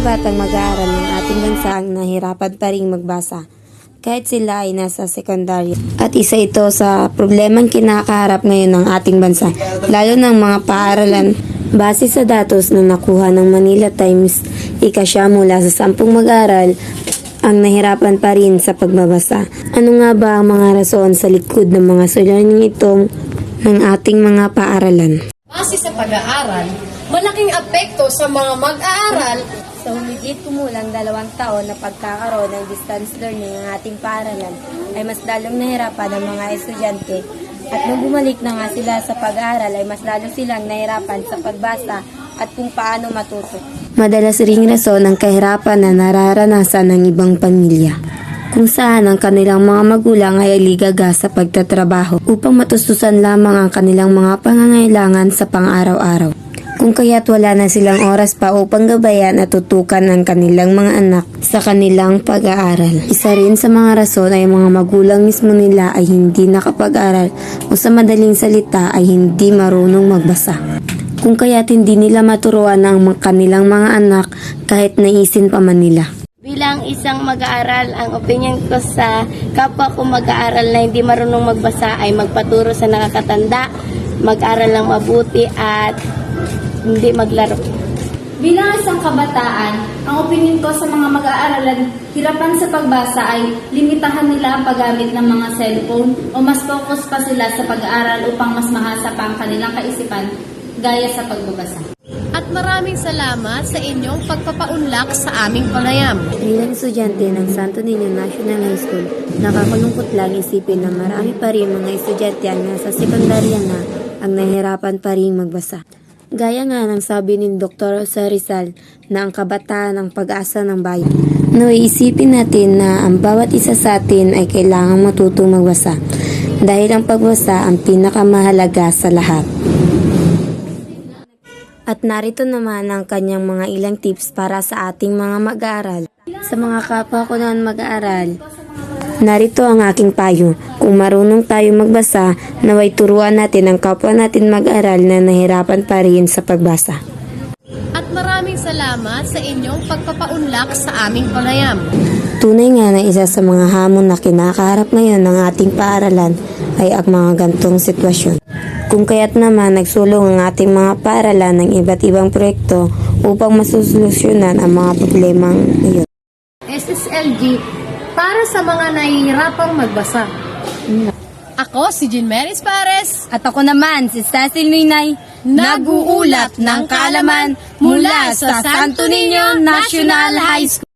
batang mag-aaral ng ating bansa ang nahirapan pa rin magbasa kahit sila ay nasa sekundarya. At isa ito sa problemang kinakaharap ngayon ng ating bansa, lalo ng mga paaralan. Base sa datos na nakuha ng Manila Times, 9 mula sa 10 mag-aaral ang nahirapan pa rin sa pagbabasa. Ano nga ba ang mga rason sa likod ng mga suliraning itong ng ating mga paaralan? Base sa pag-aaral, malaking apekto sa mga mag-aaral. Sa humigit kumulang 2 taon na pagkakaroon ng distance learning ng ating paaralan ay mas lalong nahirapan ang mga estudyante at nung bumalik na nga sila sa pag-aaral ay mas lalo silang nahirapan sa pagbasa at kung paano matuto. Madalas ring rason ang kahirapan na nararanasan ng ibang pamilya, kung saan ang kanilang mga magulang ay aligaga sa pagtatrabaho upang matustusan lamang ang kanilang mga pangangailangan sa pang-araw-araw. Kung kaya't wala na silang oras pa upang gabayan at tutukan ang kanilang mga anak sa kanilang pag-aaral. Isa rin sa mga rason ay mga magulang mismo nila ay hindi nakapag-aral o sa madaling salita ay hindi marunong magbasa. Kung kaya't hindi nila maturuan ang kanilang mga anak kahit naisin pa man nila. Bilang isang mag-aaral, ang opinion ko sa kapwa ko mag-aaral na hindi marunong magbasa ay magpaturo sa nakakatanda, mag-aral ng mabuti at hindi maglaro. Bilang isang kabataan, ang opinion ko sa mga mag-aaralan hirapan sa pagbasa ay limitahan nila ang paggamit ng mga cellphone o mas focus pa sila sa pag-aaral upang mas mahasa pa ang kanilang kaisipan gaya sa pagbabasa. At maraming salamat sa inyong pagpapaunlak sa aming panayam. Bilang estudyante ng Santo Niño National High School, nakakalungkot lang isipin na marami pa rin mga estudyante ang nasa sekundarya na ang nahihirapan pa rin magbasa. Gaya nga ng sabi ni Dr. Jose Rizal na ang kabataan ang pag-asa ng bayan. Naway isipin natin na ang bawat isa sa atin ay kailangang matutong magbasa dahil ang pagbasa ang pinakamahalaga sa lahat. At narito naman ang kanyang mga ilang tips para sa ating mga mag-aaral. Sa mga kapwa ko na mag-aaral, narito ang aking payo. Kung marunong tayo magbasa, naway turuan natin ang kapwa natin mag-aral na nahirapan pa rin sa pagbasa. At maraming salamat sa inyong pagpapaunlak sa aming panayam. Tunay nga na isa sa mga hamon na kinakaharap ngayon ng ating paaralan ay ang mga gantong sitwasyon. Kung kaya't naman nagsulong ang ating mga paaralan ng iba't ibang proyekto upang masusolusyonan ang mga problemang iyon. SSLG para sa mga nahihirapang magbasa. Ako si Jean Maris Pares. At ako naman si Cecil Ninay, Nag-uulat ng kaalaman mula sa Santo Niño National High School.